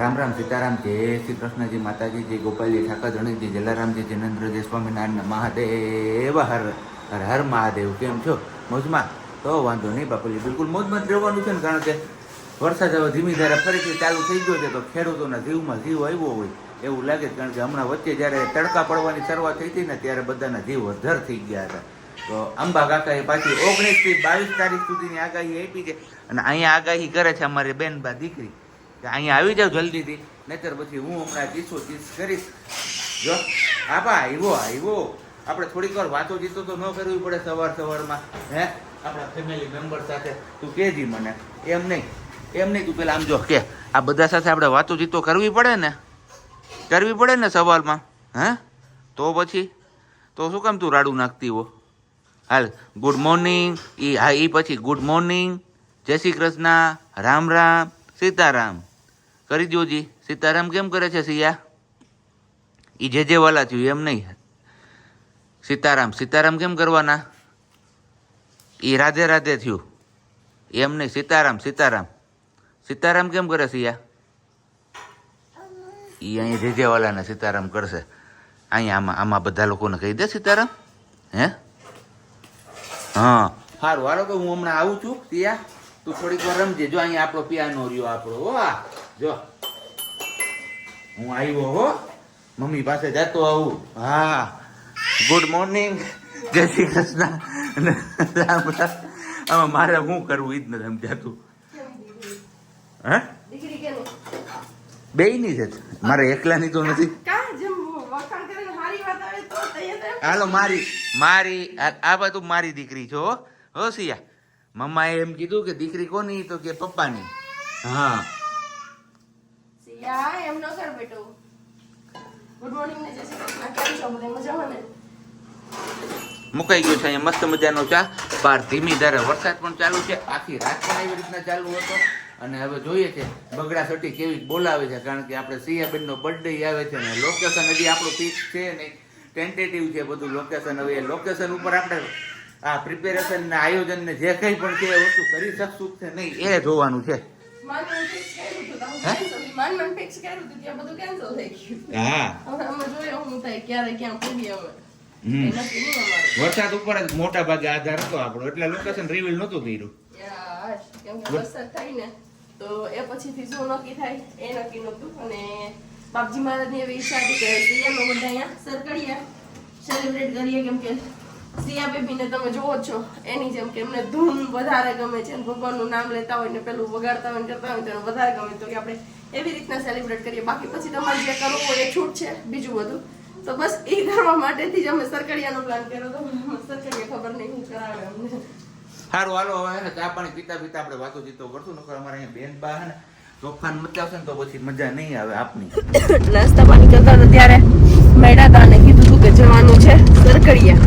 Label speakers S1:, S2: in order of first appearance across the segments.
S1: રામ રામ સીતારામ જય શ્રી કૃષ્ણજી માતાજી જય ગોપાલજી ઠાકર ધણીજી જલારામજી જિનેન્દ્રજી સ્વામિનારાયણ મહાદેવ હર હર હર મહાદેવ. કેમ છો? મોજમાં? તો વાંધો નહીં બાપુજી, બિલકુલ મોજમાં જ રહેવાનું છે ને, કારણ કે વરસાદ હવે ધીમી ધારે ફરીથી ચાલુ થઈ ગયો છે તો ખેડૂતોના જીવમાં જીવ આવ્યો હોય એવું લાગે છે. કારણ કે હમણાં વચ્ચે જ્યારે તડકા પડવાની શરૂઆત થઈ હતી ને ત્યારે બધાના જીવ અધર થઈ ગયા હતા. તો અંબા કાકાએ પાછી 19 થી 22 તારીખ સુધીની આગાહી આપી છે. અને અહીંયા આગાહી કરે છે અમારી બેનબા દીકરી કે અહીંયા આવી જાવ જલ્દીથી, નહીતર પછી હું હમણાં 30 કરીશ. જો આપા આવ્યો આપણે થોડીક વાર વાતો જીતો તો ન કરવી પડે સવારમાં, હે આપણા ફેમિલી મેમ્બર સાથે. તું કહેજી મને, એમ નહીં તું પેલા આમ જો કે આ બધા સાથે આપણે વાતો જીતો કરવી પડે ને સવારમાં, હે તો પછી તો શું કામ તું રાડું નાખતી હો? હાલ ગુડ મોર્નિંગ, એ પછી ગુડ મોર્નિંગ, જય શ્રી કૃષ્ણ, રામ રામ, સીતારામ કરી દોજી. સીતારામ કેમ કરે છે સિયા? એ જે વાલા થયું એમ નહીં. સીતારામ કેમ કરવાના? એ રાધે રાધે થયું એમ નહીં. સીતારામ કેમ કરે સિયા? એ અહીંયા જે વાલાને સીતારામ કરશે. અહીંયા આમાં બધા લોકોને કહી દે સીતારામ, હે? હા સારું, હાલો તો હું હમણાં આવું છું. સિયા તું થોડીક વાર રમજે. જો અહીંયા આપણો પિયાનો રહ્યો આપણો. હો જો હું આવ્યો હો, મમ્મી પાસે જતો આવું. હા ગુડ મોર્નિંગ, જય શ્રી કૃષ્ણ, રામ રામ. હવે મારે શું કરવું ઈ જ નથી સમજાતું. હે બેયની છે, મારે એકલાની તો નથી. હાલો મારી આ બધું મારી દીકરી છો હો સિયા. મમ્માએ એમ કીધું કે દીકરી કોની? તો કે પપ્પાની. હા
S2: સિયા એમ ન કર બેટો. ગુડ મોર્નિંગ ને જય શ્રી કૃષ્ણ. કેમ છો બધા? મજામાં ને?
S1: મુકાઈ ગયો છે અહીંયા મસ્ત મજાનો ચા. બહાર ધીમી ધારે વરસાદ પણ ચાલુ છે, આખી રાત પણ એવી રીતના ચાલુ હતો. અને હવે જોઈએ છે બગડા સટી કેવી બોલાવે છે, કારણ કે આપણે સિયાબેનનો બર્થડે આવે છે ને લોકેશન હજી આપણું ફિક્સ છે નહીં, ટેન્ટેટિવ છે બધું લોકેશન. હવે એ લોકેશન ઉપર આપણે આ પ્રિપેરેશન ને આયોજન ને જે કંઈ પણ છે એ વસ્તુ કરી શકશું કે નહીં એ જોવાનું છે. વરસાદ ઉપર જ મોટા ભાગે આધાર હતો આપણો, એટલે લોકેશન રિવીલ નહોતું કર્યું.
S2: વરસાદ થાય ને તો એ પછીથી શું નક્કી થાય એ નક્કી નહોતું. અને બાપજી મહારાજની એવી ઈચ્છા હતી કે સિયાનો બધા અહીંયા સરકડિયા સેલિબ્રેટ કરીએ, કેમ કે સિયા બેબીને તમે જોવો છો એની જેમ કે એમને ધૂન વધારે ગમે છે, ભગવાનનું નામ લેતા હોય ને પેલું વગાડતા હોય ને કરતા હોય તો વધારે ગમે. તો કે આપણે એવી રીતના સેલિબ્રેટ કરીએ. બાકી પછી તમારે જે કરવું હોય એ છૂટ છે, બીજું બધું તો બસ એ કરવા માટેથી જ અમે સરકડિયાનો પ્લાન કર્યો હતો. સરકડિયા ખબર નહીં શું કરાવે અમને.
S1: સારું હાલો હવે ચા પાણી પીતા આપણે વાતો જીતો કરશું. નકર અમારે અહીંયા બેન બા હે ને તોફાન મચાવશે ને તો પછી મજા નહીં આવે આપની.
S2: નાસ્તા પાણી કરતા હતા ત્યારે મેડા હતા અને કીધું હતું કે જવાનું છે સરકડિયા.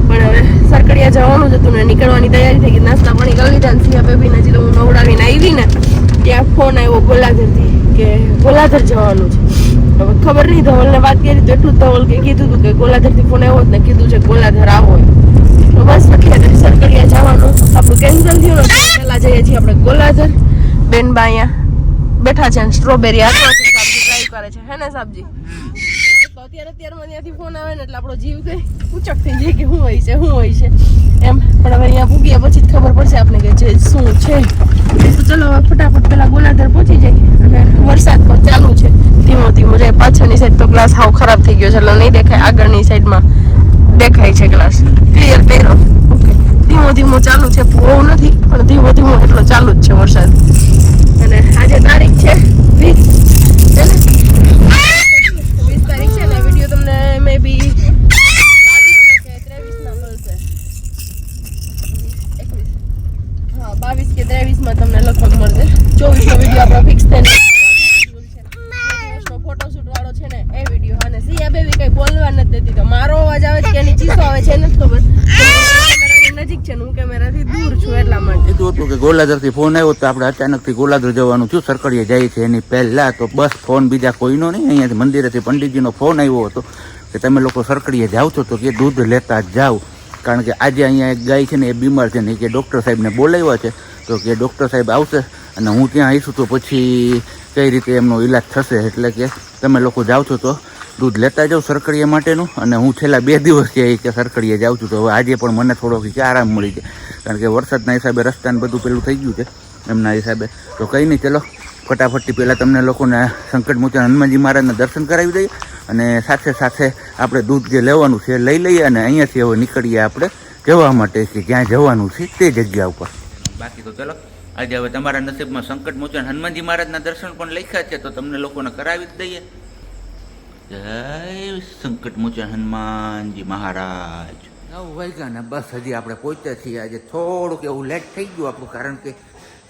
S2: પણ હવે સરકડિયા જવાનું જ હતું ને નીકળવાની તૈયારી થઈ ગઈ. નાસ્તા પાણી કરી લીધા ને સિયા બેબીને હજી તો હું નવડાવીને આવી ને ત્યાં ફોન આવ્યો ગોલાધરથી કે ગોલાધર જવાનું છે. હવે ખબર નહીં, ધવલને વાત કરી તો એટલું ધવલ કે કીધું હતું કે ગોલાધરથી ફોન આવ્યો ને કીધું છે ગોલાધર આવો. તો બસ અત્યારે સરકડિયા જવાનું આપણું કેન્સલ થયું ને પહેલા જઈએ છીએ આપણે ગોલાધર. બેનબા અહીંયા બેઠા છે, સ્ટ્રોબેરી આપવા છે, સાબજી ટ્રાય કરે છે, હે ને સાબજી? તો અત્યારમાં ત્યાંથી ફોન આવે ને એટલે આપણો જીવ કઈ ઉચક થઈ જાય કે શું હોય છે એમ. પણ હવે અહીંયા પૂગ્યા પછી જ ખબર પડશે આપણે કે જે શું છે. તો ચલો હવે ફટાફટ પેલા ગોલાધર પહોંચી જાય. અને વરસાદ પણ ચાલુ છે ધીમો જાય. પાછળની સાઈડ તો ગ્લાસ હાવ ખરાબ થઈ ગયો છે એટલે નહીં દેખાય, આગળની સાઈડમાં દેખાય છે ગ્લાસ ક્લિયર કર્યો. ઓકે, ધીમો ચાલુ છે, બહુ નથી પણ ધીમો એટલો ચાલુ જ છે વરસાદ. અને આજે તારીખ છે 20 તારીખ છે ને વિડીયો તમને મે બી 22 કે 23 મળશે. 22 કે 23 માં તમને લગભગ મળશે. 24 નો વિડીયો આપણો ફિક્સ થઈને ફોટોશૂટ વાળો છે ને એ વિડીયો. અને સિયા બેબી કઈ બોલવા નથી દેતી, તો મારો અવાજ આવે છે કે એની ચીસો આવે છે નથી ખબર. નજીક છે, હું કેમેરાથી દૂર છું એટલા માટે.
S1: કીધું હતું કે ગોલાધરથી ફોન આવ્યો તો આપણે અચાનકથી ગોલાધર જવાનું છું. સરકડિયા જાય છે એની પહેલા તો બસ ફોન બીજા કોઈનો નહીં. અહીંયાથી મંદિરેથી પંડિતજીનો ફોન આવ્યો હતો કે તમે લોકો સરકડિયા જાઓ છો તો કે દૂધ લેતા જાઓ, કારણ કે આજે અહીંયા એક ગાય છે ને એ બીમાર છે ને કે ડૉક્ટર સાહેબને બોલાવ્યા છે તો કે ડૉક્ટર સાહેબ આવશે અને હું ત્યાં આવીશું તો પછી કઈ રીતે એમનો ઈલાજ થશે. એટલે કે તમે લોકો જાઓ છો તો દૂધ લેતા જાઓ સરકડીયા માટેનું. અને હું છેલ્લા 2 દિવસથી કે સરકડીયા જાઉં છું, તો હવે આજે પણ મને થોડોક આરામ મળી જાય, કારણ કે વરસાદના હિસાબે રસ્તાને બધું પેલું થઈ ગયું છે એમના હિસાબે. તો કંઈ નહીં, ચલો ફટાફટથી પહેલાં તમને લોકોને સંકટમોચન હનુમાનજી મહારાજના દર્શન કરાવી દઈએ, અને સાથે સાથે આપણે દૂધ જે લેવાનું છે લઈ લઈએ, અને અહીંયાથી હવે નીકળીએ આપણે જવા માટે કે જ્યાં જવાનું છે તે જગ્યા ઉપર. બાકી તો ચલો આજે હવે તમારા નસીબમાં સંકટમોચન હનુમાનજી મહારાજના દર્શન પણ લખ્યા છે, તો તમને લોકોને કરાવી જ દઈએ. જય સંકટમોચન હનુમાનજી મહારાજ. 9 વાગ્યા ને બસ હજી આપણે પહોંચ્યા છીએ. આજે થોડુંક એવું લેટ થઈ ગયું આપણું, કારણ કે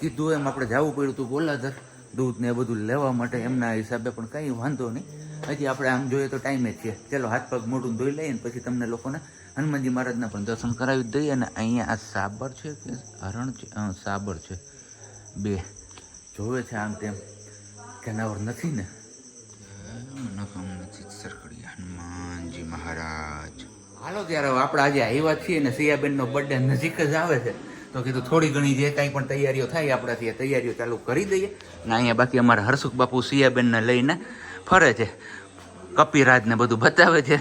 S1: કીધું એમ આપણે જવું પડ્યું હતું ગોલાધર દૂધ ને બધું લેવા માટે. એમના હિસાબે પણ કંઈ વાંધો નહીં, હજી આપણે આમ જોઈએ તો ટાઈમે જ છે. ચલો હાથ પગ મોઢું ધોઈ લઈએ ને પછી તમને લોકોને હનુમાનજી મહારાજના પણ દર્શન કરાવી જ દઈએ. અને અહીંયા આ સાબર છે કે હરણ છે? સાબર છે, 2 જોવે છે આમ તેમ, જનાવર નથી ને? સરકડીયા હનુમાનજી મહારાજ. હાલો ત્યારે આપણે આજે આવ્યા છીએ ને સિયાબેનનો બર્થડે નજીક જ આવે છે, તો કીધું થોડી ઘણી જે કાંઈ પણ તૈયારીઓ થાય આપણાથી એ તૈયારીઓ ચાલુ કરી દઈએ. ને અહીંયા બાકી અમારા હરસુખ બાપુ સિયાબેનને લઈને ફરે છે, કપિરાજ ને બધું બતાવે છે.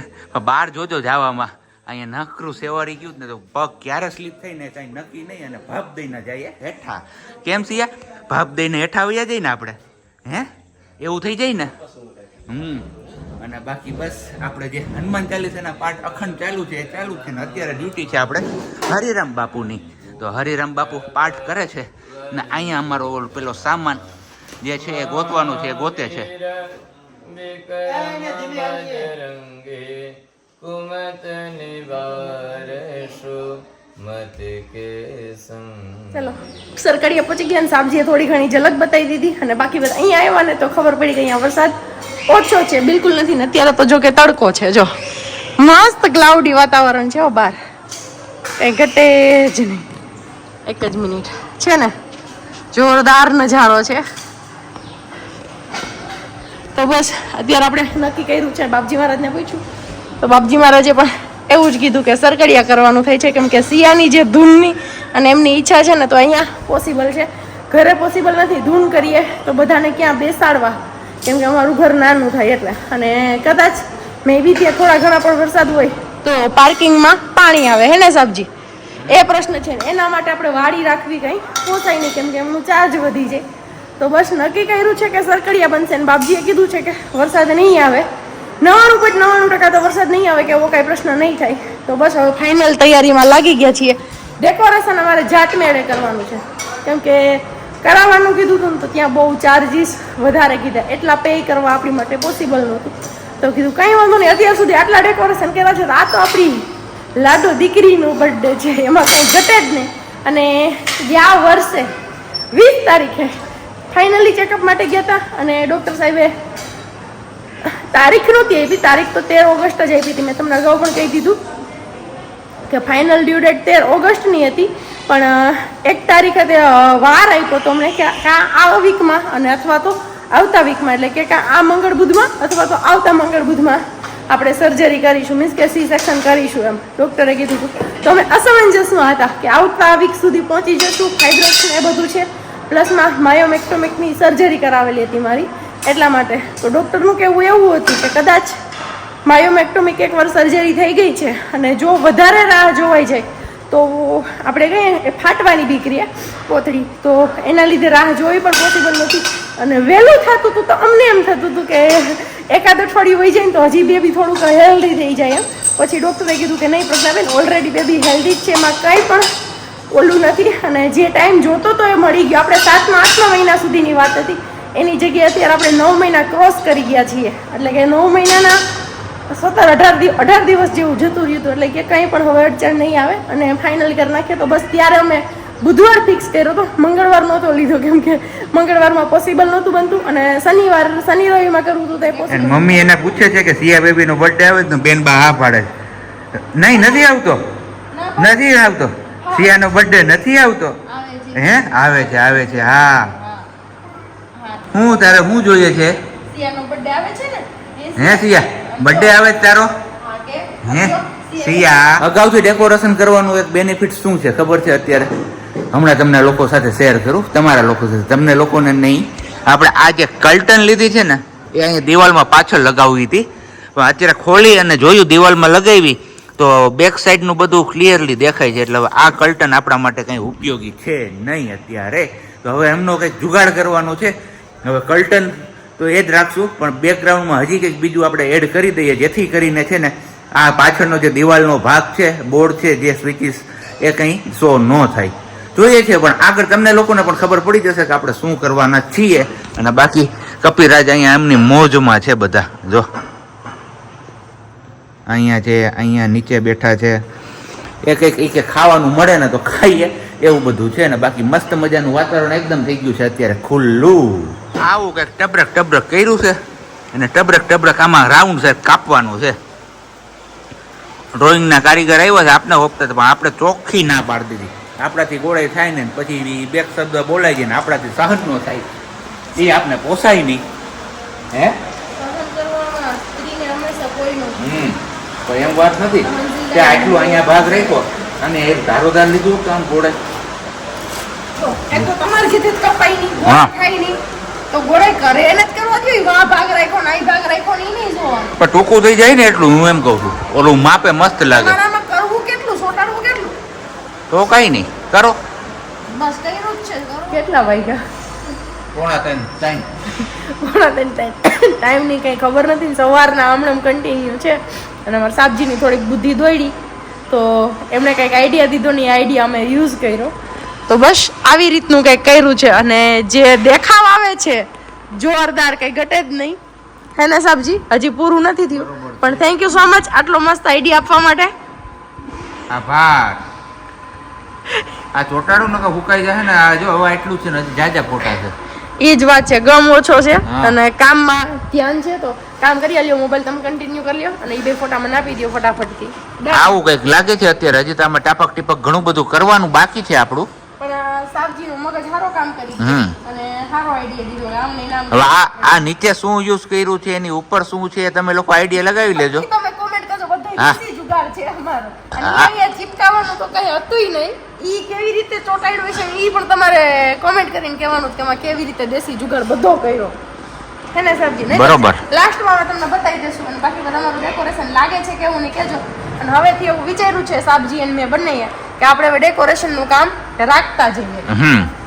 S1: બહાર જોજો જવામાં અહીંયા નકરું સેવારી ગયું ને તો પગ ક્યારે સ્લીપ થઈને કાંઈ નક્કી નહીં, અને ભાપ દઈને જઈએ હેઠા. કેમ સિયા? ભાપ દઈને હેઠા આવ્યા જઈએ ને આપણે, હે એવું થઈ જાય ને. અને બાકી બસ આપણે જે હનુમાન ચાલીસાના પાઠ અખંડ ચાલુ છે એ ચાલુ છે ને અત્યારે ડ્યુટી છે આપણે હરિરામ બાપુની. તો હરિરામ બાપુ પાઠ કરે છે ને અહીંયા અમારો પેલો સામાન જે છે એ ગોતવાનું છે, એ ગોતે છે.
S2: ચલો સરકડીયા પહોંચી ગયા ને સાબજીએ થોડી ઘણી ઝલક બતાવી દીધી, અને બાકી બધા અહીંયા આવ્યા ને તો ખબર પડી કે અહીંયા વરસાદ ઓછો છે, બિલકુલ નથી ને. અત્યારે તો જો કે તડકો છે, જો મસ્ત ક્લાઉડી વાતાવરણ છે બહાર, કઈ ઘટે જ નહીં. એક જ મિનિટ છે ને, જોરદાર નજારો છે. તો બસ અત્યારે આપણે નક્કી કર્યું છે, બાપજી મહારાજને પૂછ્યું તો બાપજી મહારાજે પણ એવું જ કીધું કે સરકડીયા કરવાનું થાય છે, કેમ કે સિયાની જે ધૂનની અને એમની ઈચ્છા છે ને તો અહીંયા પોસિબલ છે, ઘરે પોસિબલ નથી. ધૂન કરીએ તો બધાને ક્યાં બેસાડવા, કેમ કે અમારું ઘર નાનું થાય એટલે. અને કદાચ મે બી ત્યાં થોડા ઘણા પણ વરસાદ હોય તો પાર્કિંગમાં પાણી આવે, હે ને સાબજી? એ પ્રશ્ન છે ને, એના માટે આપણે વાડી રાખવી કંઈ પોસાય નહીં, કેમ કે એમનું ચાર્જ વધી જાય. તો બસ નક્કી કર્યું છે કે સરકડીયા બનશે. અને બાપજીએ કીધું છે કે વરસાદ નહીં આવે, 99.99% તો વરસાદ નહીં આવે કે એવો કાંઈ પ્રશ્ન નહીં થાય. તો બસ હવે ફાઇનલ તૈયારીમાં લાગી ગયા છીએ. ડેકોરેશન અમારે જાટમેળે કરવાનું છે, કેમ કે કરાવવાનું કીધું હતું ને તો ત્યાં બહુ ચાર્જીસ વધારે કીધા, એટલા પે કરવા આપણી માટે પોસિબલ નહોતું. તો કીધું કંઈ વાંધો નહીં, અત્યાર સુધી આટલા ડેકોરેશન કર્યા છે, આ તો આપણી લાડો દીકરીનો બર્થડે છે, એમાં કંઈ ઘટે જ નહીં. અને ગયા વર્ષે 20 તારીખે ફાઇનલી ચેકઅપ માટે ગયા હતા, અને ડૉક્ટર સાહેબે તારીખ નહોતી આપી, તારીખ તો 13 ઓગસ્ટ જ આપી હતી. મેં તમને અગાઉ પણ કહી દીધું કે ફાઇનલ ડ્યુ ડેટ 13 ઓગસ્ટની હતી, પણ 1 તારીખે તે વાર આપ્યો તો અમને કે આ વીકમાં અને અથવા તો આવતા વીકમાં, એટલે કે આ મંગળ બુધમાં અથવા તો આવતા મંગળ બુધમાં આપણે સર્જરી કરીશું, મીન્સ કે સી સેક્શન કરીશું એમ ડૉક્ટરે કીધું હતું. તો અમે અસમંજસમાં હતા કે આવતા વીક સુધી પહોંચી જશું, ફાઇબ્રોઇડ્સ એ બધું છે, પ્લસમાં માયોમેક્ટોમિકની સર્જરી કરાવેલી હતી મારી, એટલા માટે. તો ડૉક્ટરનું કહેવું એવું હતું કે કદાચ માયોમેક્ટોમિક એકવાર સર્જરી થઈ ગઈ છે અને જો વધારે રાહ જોવાઈ જાય તો આપણે કહીએ એ ફાટવાની બીક કોથળી, તો એના લીધે રાહ જોવી પણ પોસિબલ નથી. અને વહેલું થતું હતું તો અમને એમ થતું હતું કે એકાદ અઠવાડિયું વહી જાય ને તો હજી બેબી થોડુંક હેલ્ધી થઈ જાય એમ. પછી ડૉક્ટરે કીધું કે નહીં પ્રજ્ઞાબેન, ઓલરેડી બેબી હેલ્ધી જ છે, એમાં કંઈ પણ ઓલું નથી. અને જે ટાઈમ જોતો તો એ મળી ગયો. આપણે 7મા 8મા મહિના સુધીની વાત હતી, એની જગ્યાએ અત્યારે આપણે 9 મહિના ક્રોસ કરી ગયા છીએ, એટલે કે 9 મહિનાના 17-18 દિવસ જેવું જતું રહ્યું હતું. એટલે કે કંઈ પણ હવે અડચણ નહીં આવે અને ફાઇનલ કરી નાખીએ. તો બસ ત્યારે અમે બુધવાર ફિક્સ કર્યો હતો, મંગળવાર નહોતો લીધો, કેમ કે મંગળવારમાં પોસિબલ નહોતું બનતું, અને શનિ રવિમાં કરવું હતું તો એ પોસિબલ.
S1: મમ્મી એને પૂછે છે કે સિયા બેબીનો બર્થડે આવે તો બેન બા હા પાડે, નહીં નથી આવતો, નથી આવતો, સિયાનો બર્થડે નથી આવતો. હે આવે છે, હા. હું તારે શું જોઈએ છે?
S2: સિયાનો બર્થડે આવે છે ને,
S1: હે સિયા બર્થડે આવે છે તારો? હે સિયા, અગાઉથી ડેકોરેશન કરવાનું એક બેનિફિટ શું છે ખબર છે અત્યારે? હમણાં તમને લોકો સાથે શેર કરું, તમારા લોકો સાથે, તમને લોકોને નહીં, આપણે આ જે કર્ટન લીધી છે ને એ અહીંયા દિવાલમાં પાછળ લગાવવી હતી, પણ અત્યારે ખોલી અને જોયું દિવાલમાં લગાવી તો બેક સાઈડનું બધું ક્લિયરલી દેખાય છે. એટલે હવે આ કર્ટન આપણા માટે કંઈ ઉપયોગી છે નહીં અત્યારે. તો હવે એમનો કંઈક જુગાડ કરવાનો છે. હવે કર્ટન તો એ જ રાખશું, પણ બેકગ્રાઉન્ડમાં હજી કંઈક બીજું આપણે એડ કરી દઈએ, જેથી કરીને છે ને આ પાછળનો જે દિવાલનો ભાગ છે, બોર્ડ છે, જે સ્વિચીસ એ કંઈ શો ન થાય. જોઈએ છે, પણ આગળ તમને લોકોને પણ ખબર પડી જશે કે આપણે શું કરવાના છીએ. અને બાકી કપિરાજ અહીંયા એમની મોજમાં છે બધા. જો અહીંયા છે, અહીંયા નીચે બેઠા છે, એક ખાવાનું મળે ને તો ખાઈએ એવું બધું છે ને. બાકી મસ્ત મજાનું વાતાવરણ એકદમ થઈ ગયું છે અત્યારે ખુલ્લું. આવું કંઈક ટબરક કર્યું છે અને ટબરક આમાં રાઉન્ડ છે કાપવાનું છે. ડ્રોઈંગના કારીગર આવ્યા છે આપણે હોપતા, પણ આપણે ચોખ્ખી ના પાડી દીધી. આપણાથી ગોળાઈ થાય ને પછી બે શબ્દ બોલાઈ જાય ને આપણાથી સહન ન થાય, એ આપણે પોસાય નહીં. હે તો એમ વાત નથી કે આટલું અહીંયા ભાગ રાખ્યો અને એક ધારોધાર લીધું કામ ગોળે. પણ ટૂંકું થઈ જાય ને એટલું હું એમ કઉ છું. ઓલું માપે મસ્ત લાગે. તો કઈ નહીં કરો.
S2: કેટલા વાગ્યા?
S1: પોણા 3
S2: ટાઈમની કઈ ખબર નથી. સવારના હમણાં કન્ટિન્યુ છે અને અમારા સાબજીની થોડીક બુદ્ધિ દોડી તો એમણે કંઈક આઈડિયા દીધો ને આઈડિયા અમે યુઝ કર્યો. તો બસ આવી રીતનું કંઈક કર્યું છે અને જે દેખાવ આવે છે જોરદાર, કંઈ ઘટે જ નહીં. હે ને સાબજી? હજી પૂરું નથી થયું, પણ થેન્ક યુ સો મચ આટલો મસ્ત આઈડિયા આપવા માટે.
S1: આભાર. આ ચોટાડું નકા હુકાઈ જાય ને. આ જો હવે એટલું છે ને, હજી જાજા ફોટા છે.
S2: એ જ વાત છે, ગમ ઓછો છે અને કામમાં ધ્યાન છે. તો કામ કરી લ્યો, મોબાઈલ તમે કન્ટિન્યુ કરી લ્યો અને એ બે ફોટા મને આપી દો ફટાફટથી.
S1: આવું કંઈક લાગે છે અત્યારે. હજી તો આમાં ટાપક ટીપક ઘણું બધું કરવાનું બાકી છે આપણું.
S2: પણ સાબજીનું મગજ સારો કામ કરી અને સારો આઈડિયા દીધો. આમ નહીં નામ.
S1: હવે આ નીચે શું યુઝ કર્યું છે, એની ઉપર શું છે, તમે લોકો આઈડિયા લગાવી લેજો.
S2: તમે કોમેન્ટ કરજો. બધા દેશી જુગાડ છે અમારો. અને અહીંયા ચિપકાવવાનું તો કઈ હતું નહીં. ઈ કેવી રીતે ચોટાડ્યું છે ઈ પણ તમારે કોમેન્ટ કરીને કહેવાનું કે આમાં કેવી રીતે દેશી જુગાડ બધો કર્યો. હે ને સાબજી?
S1: બરોબર.
S2: લાસ્ટમાં તમને બતાવી દઈશું અને બાકી તમારું ડેકોરેશન લાગે છે કેવું નહીં કહેજો. અને હવેથી એવું વિચાર્યું છે સાબજી અને મેં બંનેએ કે આપણે હવે ડેકોરેશનનું કામ રાખતા જઈએ.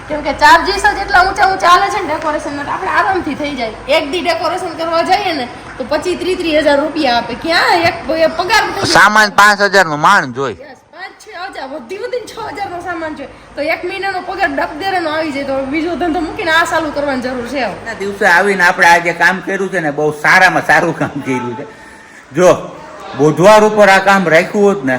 S2: કેમ કે ચાર્જીસ જ એટલા ઊંચા હાલે છે ને ડેકોરેશન માટે, આપણે આરામથી થઈ જાય. એક દી ડેકોરેશન કરવા જઈએ ને તો 25-30 હજાર રૂપિયા આપે. ક્યાં એક પગાર
S1: સામાન 5,000 નું માણ જોઈ.
S2: 5-6 હજાર વધીને 6,000 નો સામાન છે તો એક મહિનાનો પગાર ડકદેરાનો આવી જાય. તો બીજો ધંધો મૂકીને આ ચાલુ કરવાની જરૂર છે.
S1: આ દિવસે આવીને આપણે આ જે કામ કર્યું છે ને, બહુ સારામાં સારું કામ કર્યું છે. જો બુધવાર ઉપર આ કામ રાખ્યું હોત ને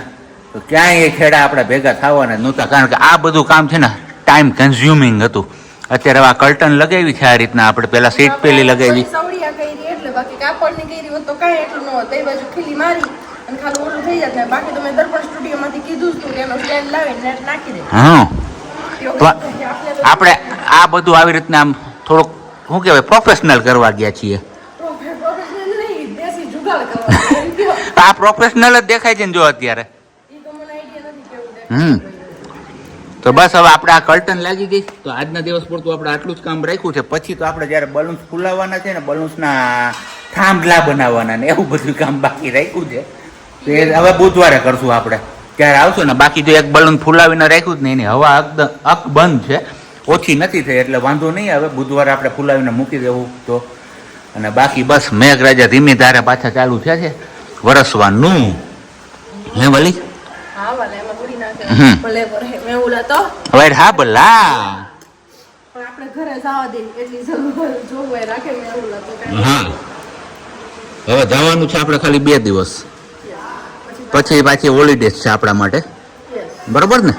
S1: તો ક્યાંય ખેડા આપણે ભેગા થવાના નહોતા. કારણ કે આ બધું કામ છે ને ટાઈમ કન્ઝ્યુમિંગ હતું. અત્યારે આ કર્ટન લગાવી છે આ રીતના. આપણે પેલા સીટ પેલી લગાવી,
S2: સવડિયા કરી એટલે બાકી કાપડની કરી હોત તો કાંઈ એટલું ન હોત. બે બાજુ ખીલી મારી અને ખાલી ઓલું થઈ જાય. બાકી તો મેં દર્પણ સ્ટુડિયોમાંથી કીધું હતું કે એનો સ્ટેન્ડ લાવીને નેટ નાખી દે.
S1: હા, તો આપણે આ બધું આવી રીતના આમ થોડુંક શું કહેવાય પ્રોફેશનલ કરવા ગયા છીએ. આ પ્રોફેશનલ જ દેખાય છે ને જો અત્યારે. તો બસ હવે આપણે આ કર્ટન લાગી ગઈ. તો આજના દિવસ પૂરતું આપણે આટલું જ કામ રાખ્યું છે. પછી તો આપણે જયારે બલૂન્સ ફુલાવવાના છે ને, બલૂન્સના થાંભલા બનાવવાના ને એવું બધું કામ બાકી રાખ્યું છે. તો એ હવે બુધવારે કરશું આપણે, ત્યારે આવશું ને. બાકી જો એક બલૂન ફુલાવીને રાખ્યું જ નહીં, એની હવા અક બંધ છે, ઓછી નથી થઈ એટલે વાંધો નહીં. હવે બુધવારે આપણે ફુલાવીને મૂકી દેવું તો. અને બાકી બસ મેઘરાજા ધીમી ધારે પાછા ચાલુ થયા છે વરસવાનું. હે વલી?
S2: હા ભલે એમાં થોડી નાખે. ભલે ભલે મેં ઓલા તો
S1: હવે હા ભલા
S2: પણ આપણે ઘરે જવા દે એટલી જરૂર જોવું એ રાખે મેં ઓલા તો.
S1: હા, હવે જવાનું છે આપણે ખાલી 2 દિવસ, પછી પાછી હોલિડેઝ છે આપણા માટે. બરોબર ને?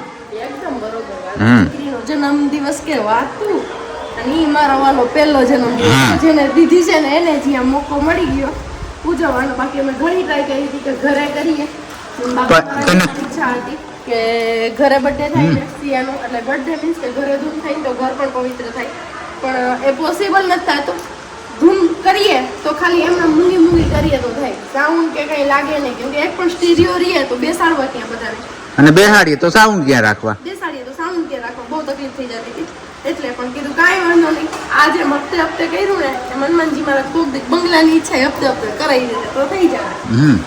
S2: એકદમ બરોબર. દીકરીનો જન્મદિવસ કે વાત તું. અને ઈ મારો વાલો પહેલો જન્મદિવસ જેને દીધી છે ને એને જ્યાં મોકો મળી ગયો ઉજવવાનો. બાકી અમે ઘણી ટ્રાય કરી હતી કે ઘરે કરીએ. ઈચ્છા હતી કે ઘરે બર્થડે થાય સિયાનો, એટલે બર્થડે મીન્સ કે ઘરે ધૂમ થાય તો ઘર પણ પવિત્ર થાય. પણ એ પોસિબલ નથી થતું. ધૂમ કરીએ તો ખાલી એમને મૂંગી કરીએ તો થાય. સાઉન્ડ કે કઈ લાગે નહીં. કેમ કે એક પણ સ્ટીરિયો રહીએ તો બેસાડવા ત્યાં બધાને,
S1: અને બેહાડીએ તો સાઉન્ડ ક્યાં રાખવા,
S2: બેસાડીએ તો સાઉન્ડ ક્યાં રાખવા બહુ તકલીફ થઈ જતી હતી. એટલે પણ કીધું કાંઈ વાંધો નહીં, આજે હપ્તે હપ્તે કર્યું ને એ મનમનજી મારા ખૂબ બંગલાની ઈચ્છા એ હપ્તે હપ્તે કરાવી દે તો થઈ જાય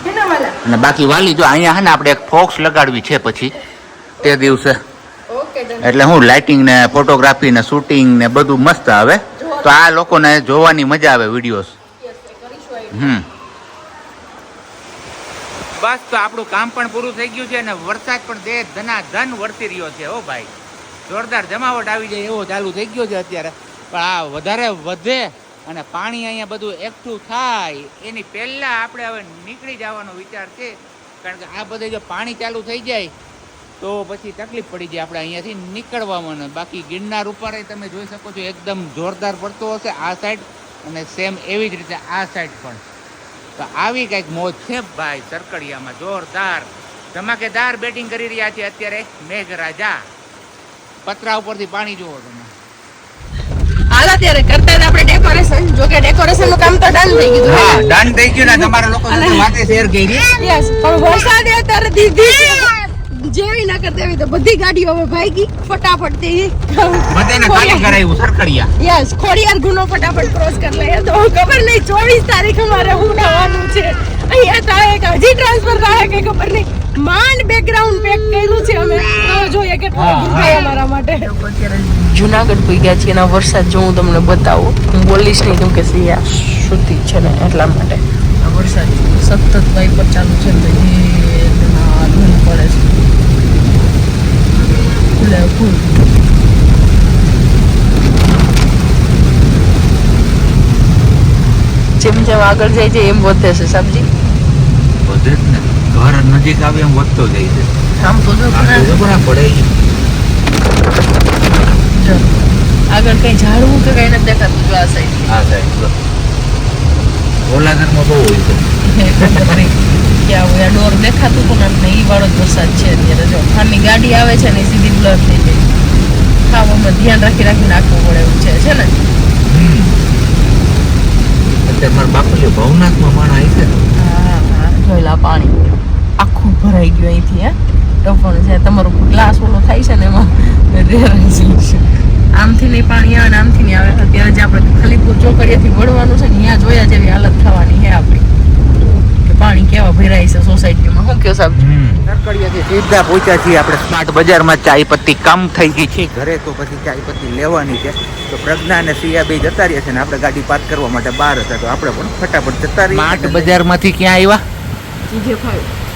S2: હે ને વાલા.
S1: અને બાકી વાલી જો અહીંયા હે ને આપણે એક ફોક્સ લગાડવી છે પછી તે દિવસે,
S2: ઓકે ડન.
S1: એટલે હું લાઇટિંગ ને ફોટોગ્રાફી ને શૂટિંગ ને બધું મસ્ત આવે, તો આ લોકોને જોવાની મજા આવે વિડીયોઝ. બસ તો આપણું કામ પણ પૂરું થઈ ગયું છે અને વરસાદ પણ દે ધનાધન વરસી રહ્યો છે. ઓ ભાઈ જોરદાર જમાવટ આવી જાય એવો ચાલુ થઈ ગયો છે અત્યારે. પણ આ વધારે વધે અને પાણી અહીંયા બધું એકઠું થાય એની પહેલા આપણે હવે નીકળી જવાનો વિચાર છે, કારણ કે આ બધે જો પાણી ચાલુ થઈ જાય તો પછી તકલીફ પડી જાય આપણે અહીંયાથી નીકળવામાં. બાકી ગિરનાર ઉપર તમે જોઈ શકો છો એકદમ જોરદાર પડતો હશે આ સાઈડ, અને સેમ એવી જ રીતે આ સાઈડ પણ. તો આવી કંઈક મોજ છે ભાઈ સરકડિયામાં, જોરદાર ધમાકેદાર બેટિંગ કરી રહ્યા છે અત્યારે મેઘરાજા. પતરા ઉપરથી પાણી જોવો તમે.
S2: હાલ અત્યારે કરતા હતા આપણે ડેકોરેશન, જો કે ડેકોરેશન નું કામ તો ડન થઈ ગયું.
S1: હા ડન થઈ ગયું ને, તમારા લોકો સાથે વાતે શેર કરી.
S2: યસ, પણ વરસાદે અત્યારે દીધી જેવી ના કરતી એવી તો બધી ગાડીઓ હવે ભાગી ફટાફટ થી
S1: બધાને ખાલી કરાવ્યું સરકડિયા.
S2: યસ, ખોડિયાર ગુનો ફટાફટ ક્રોસ કરી લઈએ. તો ખબર નહીં 24 તારીખ અમારે ઉડાવવાનું છે અહીંયા. થાય કે હજી ટ્રાન્સફર થાય કે ખબર નહીં. માંડ બેકગ્રાઉન્ડ પેક કર્યું છે અમે, તો જોઈએ કેટલું દૂર થાય અમારા માટે. અત્યારે જુનાગઢ પહોંચી ગયા છીએ અને વરસાદ જો હું તમને બતાવું, હું બોલીશ નહીં કેમ કે સિયા સુતી છે ને એટલા માટે. આ વરસાદ સતત વાઇપર ચાલુ છે તો એ ધૂમ પડે છે ફૂલે ફૂલ. જેમ જેમ આગળ જાય છે એમ વધે છે સબ્જી,
S1: વધે જ ને, ઘર નજીક આવે એમ વધતો જાય છે.
S2: આમ તો જો
S1: બરાબર પડે.
S2: આગળ કઈ ઝાડવું કે કઈ નથી દેખાતું. જો આ સાઈડ
S1: આ સાઈડ ઓલાગરમાં બહુ હોય છે.
S2: ક્યાં હોય ડોર દેખાતું પણ ને ઈ વાળો જ વરસાદ છે અત્યારે. જો ખાની ગાડી આવે છે ને સીધી બ્લર થઈ જાય. ખાવામાં ધ્યાન રાખી રાખીને નાખવું પડે એવું છે ને.
S1: અત્યારે મારા બાપુ ભવનાથમાં માણ આવી છે.
S2: હા હા, જોયેલા પાણી આખું ભરાઈ ગયું અહીંથી. હે ટફણ છે તમારો ગ્લાસ ઓલો થાય છે ને એમાં રેરાઈ છે. આમથી નહીં પાણી આવે ને આમથી નહીં આવે. અત્યારે જે આપણે ખલીપુર ચોકડીએથી વળવાનું છે ને ત્યાં જોયા જેવી હાલત થવાની છે આપણી, કે પાણી કેવા ભરાય છે સોસાયટીમાં. શું કહો સાહેબ?
S1: સરકડિયાથી સીધા પહોંચ્યા છીએ આપણે સ્માર્ટ બજારમાં. ચાય પત્તી કમ થઈ ગઈ છે ઘરે, તો પછી ચાય પત્તી લેવાની છે. તો પ્રજ્ઞા અને સિયા બે જતા રહ્યા છે ને આપણે ગાડી પાર્ક કરવા માટે બહાર હતા, તો આપણે પણ ફટાફટ જતા રહીએ. સ્માર્ટ બજારમાંથી ક્યાં આવ્યા?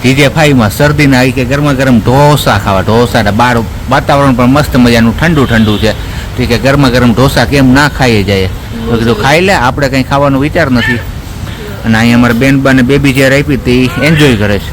S1: TJ5 માં શરદીને આવી કે ગરમા ગરમ ઢોસા ખાવા. ઢોસા ને બહાર વાતાવરણ પણ મસ્ત મજાનું ઠંડુ ઠંડુ છે. તો કે ગરમા ગરમ ઢોસા કેમ ના ખાઈએ જાય, તો કીધું ખાઈ લે, આપણે કંઈ ખાવાનો વિચાર નથી. અને અહીંયા અમારા બેનબા ને બેબી જ્યારે આપી તે એન્જોય કરે છે.